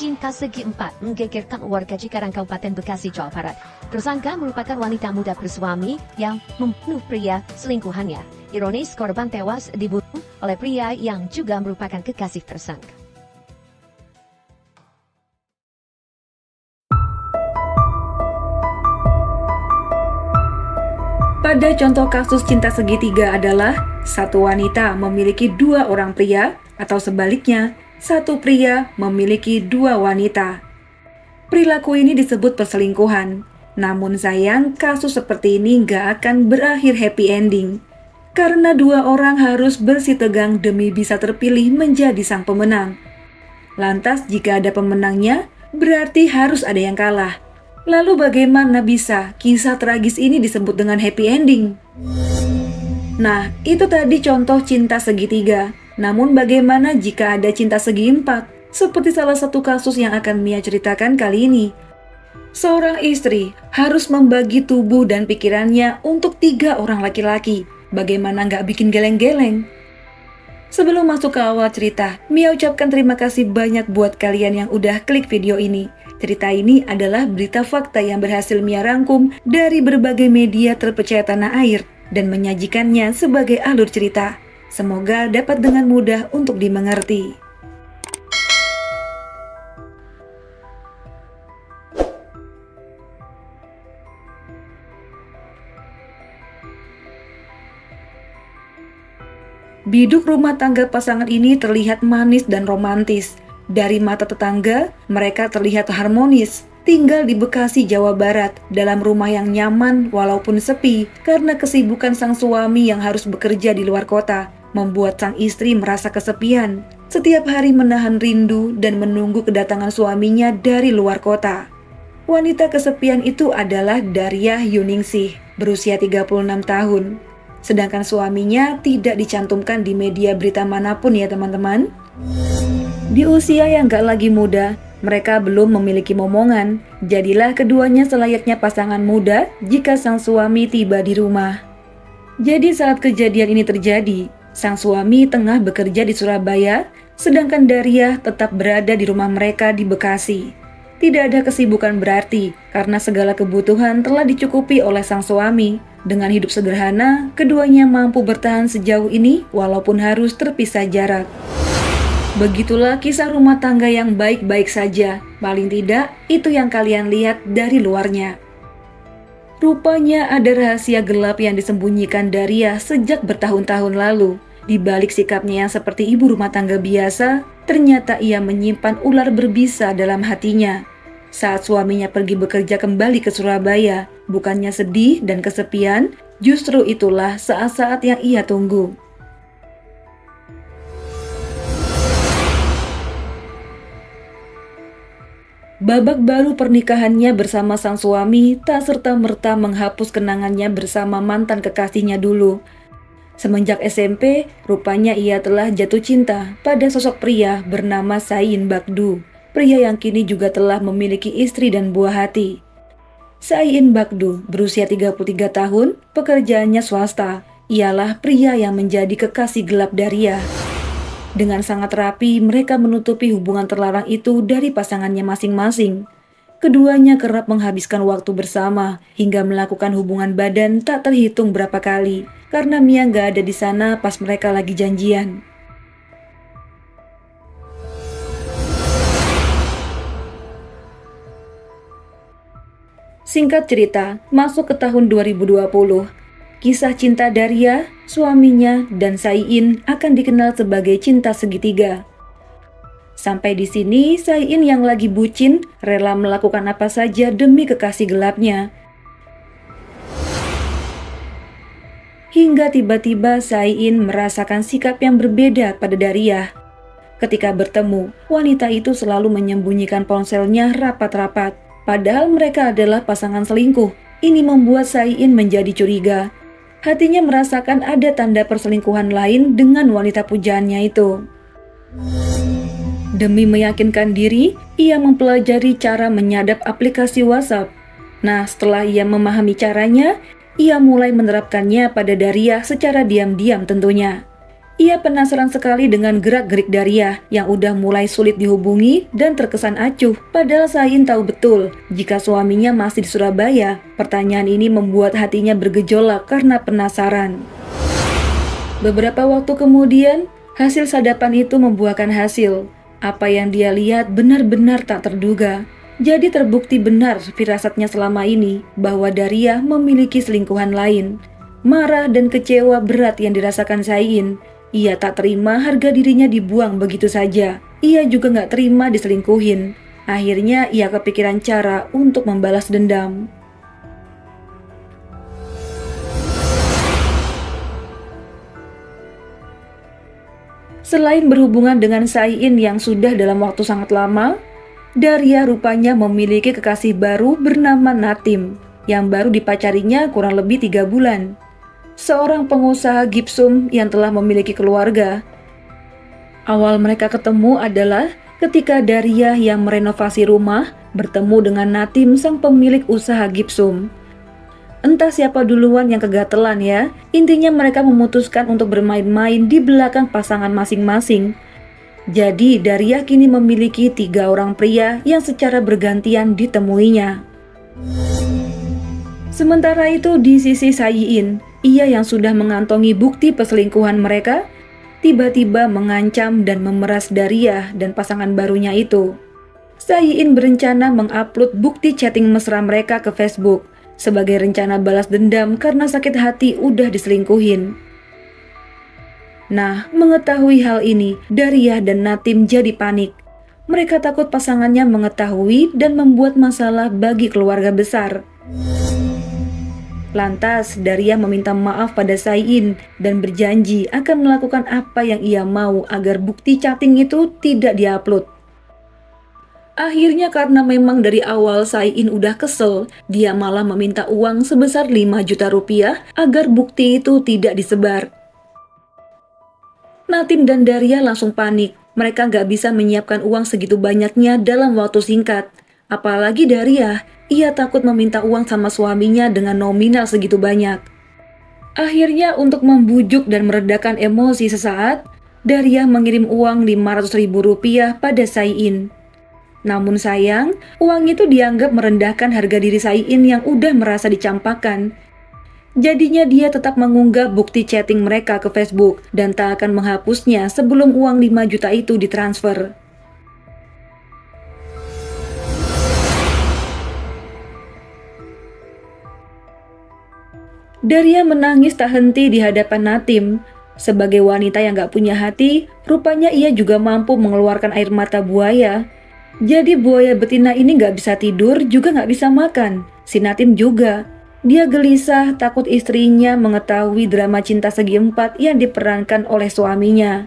cinta segi empat menggegerkan warga Cikarang Kabupaten Bekasi, Jawa Barat. Tersangka merupakan wanita muda bersuami yang membunuh pria selingkuhannya. Ironis, korban tewas dibunuh oleh pria yang juga merupakan kekasih tersangka. Pada contoh kasus cinta segitiga adalah satu wanita memiliki dua orang pria atau sebaliknya, satu pria memiliki dua wanita. Perilaku ini disebut perselingkuhan. Namun sayang, kasus seperti ini nggak akan berakhir happy ending. Karena dua orang harus bersitegang demi bisa terpilih menjadi sang pemenang. Lantas jika ada pemenangnya, berarti harus ada yang kalah. Lalu bagaimana bisa kisah tragis ini disebut dengan happy ending? Nah, itu tadi contoh cinta segitiga. Namun bagaimana jika ada cinta segi empat? Seperti salah satu kasus yang akan Mia ceritakan kali ini. Seorang istri harus membagi tubuh dan pikirannya untuk 3 orang laki-laki. Bagaimana nggak bikin geleng-geleng? Sebelum masuk ke awal cerita, Mia ucapkan terima kasih banyak buat kalian yang udah klik video ini. Cerita ini adalah berita fakta yang berhasil Mia rangkum dari berbagai media terpercaya tanah air dan menyajikannya sebagai alur cerita. Semoga dapat dengan mudah untuk dimengerti. Biduk rumah tangga pasangan ini terlihat manis dan romantis. Dari mata tetangga, mereka terlihat harmonis. Tinggal di Bekasi, Jawa Barat, dalam rumah yang nyaman walaupun sepi karena kesibukan sang suami yang harus bekerja di luar kota, membuat sang istri merasa kesepian. Setiap hari menahan rindu dan menunggu kedatangan suaminya dari luar kota. Wanita kesepian itu adalah Daria Yuningsih, berusia 36 tahun. Sedangkan suaminya tidak dicantumkan di media berita manapun ya teman-teman. Di usia yang gak lagi muda, mereka belum memiliki momongan. Jadilah keduanya selayaknya pasangan muda jika sang suami tiba di rumah. Jadi saat kejadian ini terjadi, sang suami tengah bekerja di Surabaya, sedangkan Daria tetap berada di rumah mereka di Bekasi. Tidak ada kesibukan berarti, karena segala kebutuhan telah dicukupi oleh sang suami. Dengan hidup sederhana, keduanya mampu bertahan sejauh ini walaupun harus terpisah jarak. Begitulah kisah rumah tangga yang baik-baik saja. Paling tidak, itu yang kalian lihat dari luarnya. Rupanya ada rahasia gelap yang disembunyikan Daria sejak bertahun-tahun lalu. Di balik sikapnya yang seperti ibu rumah tangga biasa, ternyata ia menyimpan ular berbisa dalam hatinya. Saat suaminya pergi bekerja kembali ke Surabaya, bukannya sedih dan kesepian, justru itulah saat-saat yang ia tunggu. Babak baru pernikahannya bersama sang suami tak serta-merta menghapus kenangannya bersama mantan kekasihnya dulu. Semenjak SMP, rupanya ia telah jatuh cinta pada sosok pria bernama Sain Bakdu. Pria yang kini juga telah memiliki istri dan buah hati. Sain Bakdu berusia 33 tahun, pekerjaannya swasta. Ialah pria yang menjadi kekasih gelap Daria. Dengan sangat rapi, mereka menutupi hubungan terlarang itu dari pasangannya masing-masing. Keduanya kerap menghabiskan waktu bersama, hingga melakukan hubungan badan tak terhitung berapa kali, karena Mia nggak ada di sana pas mereka lagi janjian. Singkat cerita, masuk ke tahun 2020. Kisah cinta Daria, suaminya, dan Sain akan dikenal sebagai cinta segitiga. Sampai di sini, Sain yang lagi bucin rela melakukan apa saja demi kekasih gelapnya. Hingga tiba-tiba Sain merasakan sikap yang berbeda pada Daria. Ketika bertemu, wanita itu selalu menyembunyikan ponselnya rapat-rapat. Padahal mereka adalah pasangan selingkuh. Ini membuat Sain menjadi curiga. Hatinya merasakan ada tanda perselingkuhan lain dengan wanita pujaannya itu. Demi meyakinkan diri, ia mempelajari cara menyadap aplikasi WhatsApp. Nah, setelah ia memahami caranya, ia mulai menerapkannya pada Daria secara diam-diam tentunya. Ia penasaran sekali dengan gerak-gerik Daria yang udah mulai sulit dihubungi dan terkesan acuh. Padahal Sain tahu betul jika suaminya masih di Surabaya. Pertanyaan ini membuat hatinya bergejolak karena penasaran. Beberapa waktu kemudian, hasil sadapan itu membuahkan hasil. Apa yang dia lihat benar-benar tak terduga. Jadi terbukti benar firasatnya selama ini bahwa Daria memiliki selingkuhan lain. Marah dan kecewa berat yang dirasakan Sain. Ia tak terima harga dirinya dibuang begitu saja. Ia juga gak terima diselingkuhin. Akhirnya ia kepikiran cara untuk membalas dendam. Selain berhubungan dengan Sain yang sudah dalam waktu sangat lama, Daria rupanya memiliki kekasih baru bernama Natim yang baru dipacarinya kurang lebih 3 bulan. Seorang pengusaha gipsum yang telah memiliki keluarga. Awal mereka ketemu adalah ketika Daria yang merenovasi rumah bertemu dengan Natim sang pemilik usaha gipsum. Entah siapa duluan yang kegatelan ya, intinya mereka memutuskan untuk bermain-main di belakang pasangan masing-masing. Jadi Daria kini memiliki 3 orang pria yang secara bergantian ditemuinya. Sementara itu di sisi Sayin, ia yang sudah mengantongi bukti perselingkuhan mereka, tiba-tiba mengancam dan memeras Daria dan pasangan barunya itu. Sayin berencana mengupload bukti chatting mesra mereka ke Facebook sebagai rencana balas dendam karena sakit hati udah diselingkuhin. Nah, mengetahui hal ini, Daria dan Natim jadi panik. Mereka takut pasangannya mengetahui dan membuat masalah bagi keluarga besar. Lantas, Daria meminta maaf pada Sain dan berjanji akan melakukan apa yang ia mau agar bukti chatting itu tidak diupload. Akhirnya karena memang dari awal Sain udah kesel, dia malah meminta uang sebesar 5 juta rupiah agar bukti itu tidak disebar. Natim dan Daria langsung panik. Mereka nggak bisa menyiapkan uang segitu banyaknya dalam waktu singkat. Apalagi Daria, ia takut meminta uang sama suaminya dengan nominal segitu banyak. Akhirnya untuk membujuk dan meredakan emosi sesaat, Daria mengirim uang 500.000 rupiah pada Sain. Namun sayang, uang itu dianggap merendahkan harga diri Sain yang udah merasa dicampakkan. Jadinya dia tetap mengunggah bukti chatting mereka ke Facebook dan tak akan menghapusnya sebelum uang 5 juta itu ditransfer. Daria menangis tak henti di hadapan Natim. Sebagai wanita yang gak punya hati, rupanya ia juga mampu mengeluarkan air mata buaya. Jadi buaya betina ini gak bisa tidur, juga gak bisa makan. Si Natim juga. Dia gelisah takut istrinya mengetahui drama cinta segi empat yang diperankan oleh suaminya.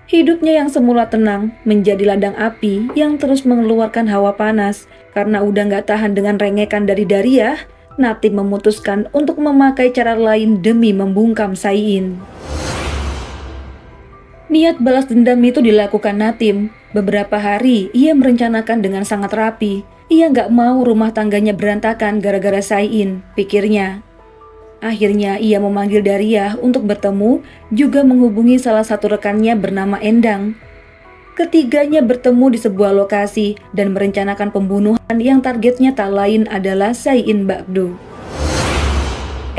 Hidupnya yang semula tenang menjadi ladang api yang terus mengeluarkan hawa panas. Karena udah gak tahan dengan rengekan dari Daria, Natim memutuskan untuk memakai cara lain demi membungkam Sain. Niat balas dendam itu dilakukan Natim. Beberapa hari ia merencanakan dengan sangat rapi. Ia gak mau rumah tangganya berantakan gara-gara Sain, pikirnya. Akhirnya ia memanggil Daria untuk bertemu, juga menghubungi salah satu rekannya bernama Endang. Ketiganya bertemu di sebuah lokasi dan merencanakan pembunuhan yang targetnya tak lain adalah Sain Bakdu.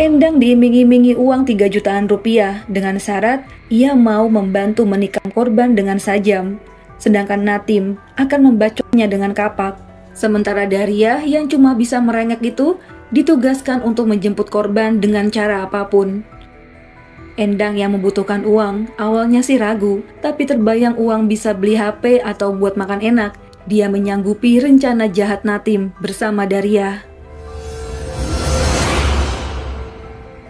Endang diiming-imingi uang 3 jutaan rupiah dengan syarat ia mau membantu menikam korban dengan sajam. Sedangkan Natim akan membacoknya dengan kapak. Sementara Daria yang cuma bisa merengek itu ditugaskan untuk menjemput korban dengan cara apapun. Endang yang membutuhkan uang awalnya sih ragu, tapi terbayang uang bisa beli HP atau buat makan enak. Dia menyanggupi rencana jahat Natim bersama Daria.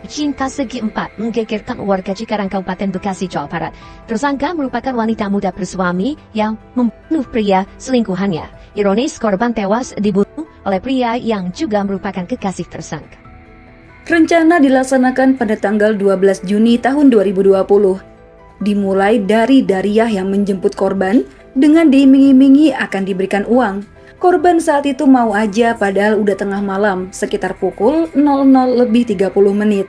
Cinta segi empat menggegerkan warga Cikarang Kabupaten Bekasi, Jawa Barat. Tersangka merupakan wanita muda bersuami yang membunuh pria selingkuhannya. Ironis, korban tewas dibunuh oleh pria yang juga merupakan kekasih tersangka. Rencana dilaksanakan pada tanggal 12 Juni tahun 2020. Dimulai dari Daria yang menjemput korban dengan diiming-imingi akan diberikan uang. Korban saat itu mau aja padahal udah tengah malam, sekitar pukul 00:30.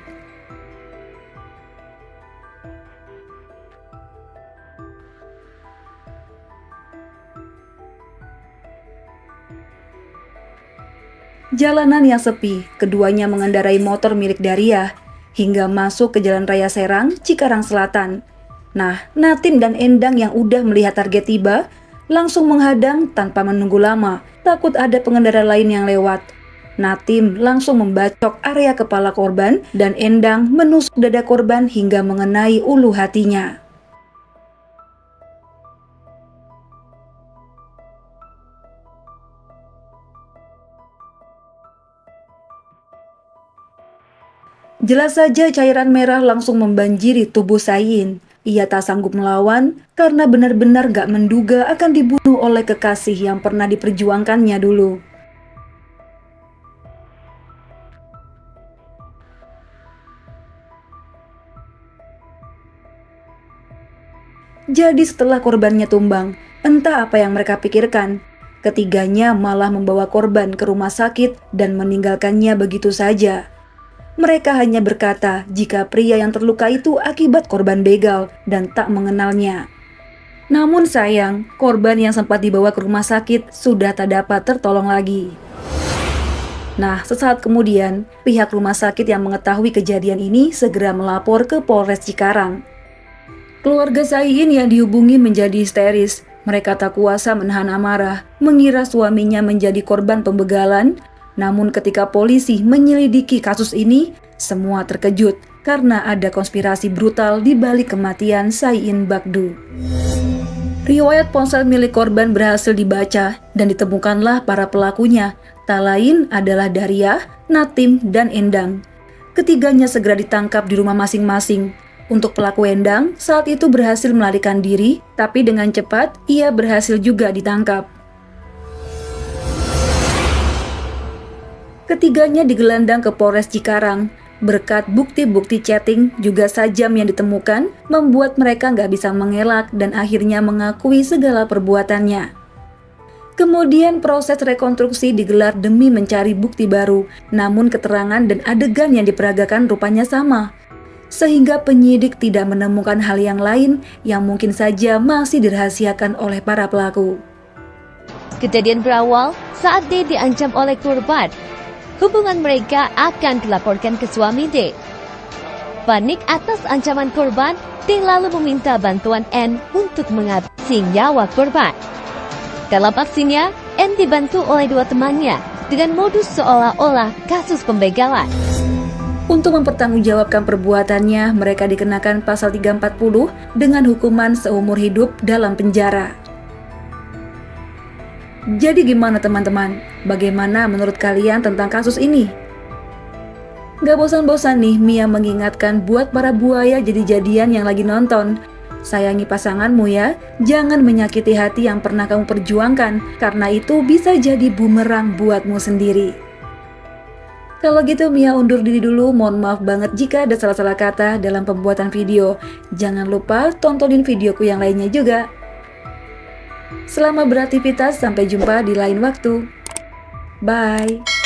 Jalanan yang sepi, keduanya mengendarai motor milik Daria hingga masuk ke Jalan Raya Serang, Cikarang Selatan. Nah, Natim dan Endang yang udah melihat target tiba, langsung menghadang tanpa menunggu lama, takut ada pengendara lain yang lewat. Natim langsung membacok area kepala korban dan Endang menusuk dada korban hingga mengenai ulu hatinya. Jelas saja cairan merah langsung membanjiri tubuh Sayin. Ia tak sanggup melawan karena benar-benar gak menduga akan dibunuh oleh kekasih yang pernah diperjuangkannya dulu. Jadi setelah korbannya tumbang, entah apa yang mereka pikirkan. Ketiganya malah membawa korban ke rumah sakit dan meninggalkannya begitu saja. Mereka hanya berkata jika pria yang terluka itu akibat korban begal dan tak mengenalnya. Namun sayang, korban yang sempat dibawa ke rumah sakit sudah tak dapat tertolong lagi. Nah, sesaat kemudian, pihak rumah sakit yang mengetahui kejadian ini segera melapor ke Polres Cikarang. Keluarga Sayin yang dihubungi menjadi histeris. Mereka tak kuasa menahan amarah, mengira suaminya menjadi korban pembegalan. Namun ketika polisi menyelidiki kasus ini, semua terkejut karena ada konspirasi brutal di balik kematian Sayin Bagdu. Riwayat ponsel milik korban berhasil dibaca dan ditemukanlah para pelakunya. Tak lain adalah Daria, Natim, dan Endang. Ketiganya segera ditangkap di rumah masing-masing. Untuk pelaku Endang, saat itu berhasil melarikan diri, tapi dengan cepat ia berhasil juga ditangkap. Ketiganya digelandang ke Polres Cikarang. Berkat bukti-bukti chatting juga sajam yang ditemukan, membuat mereka nggak bisa mengelak dan akhirnya mengakui segala perbuatannya. Kemudian proses rekonstruksi digelar demi mencari bukti baru, namun keterangan dan adegan yang diperagakan rupanya sama. Sehingga penyidik tidak menemukan hal yang lain yang mungkin saja masih dirahasiakan oleh para pelaku. Kejadian berawal saat D diancam oleh korban. Hubungan mereka akan dilaporkan ke suami D. Panik atas ancaman korban, D lalu meminta bantuan N untuk menghabisi nyawa korban. Dalam aksinya, N dibantu oleh dua temannya dengan modus seolah-olah kasus pembegalan. Untuk mempertanggungjawabkan perbuatannya, mereka dikenakan pasal 340 dengan hukuman seumur hidup dalam penjara. Jadi gimana teman-teman? Bagaimana menurut kalian tentang kasus ini? Gak bosan-bosan nih Mia mengingatkan buat para buaya jadi-jadian yang lagi nonton. Sayangi pasanganmu ya, jangan menyakiti hati yang pernah kamu perjuangkan, karena itu bisa jadi bumerang buatmu sendiri. Kalau gitu Mia undur diri dulu, mohon maaf banget jika ada salah-salah kata dalam pembuatan video. Jangan lupa tontonin videoku yang lainnya juga. Selamat beraktivitas, sampai jumpa di lain waktu. Bye.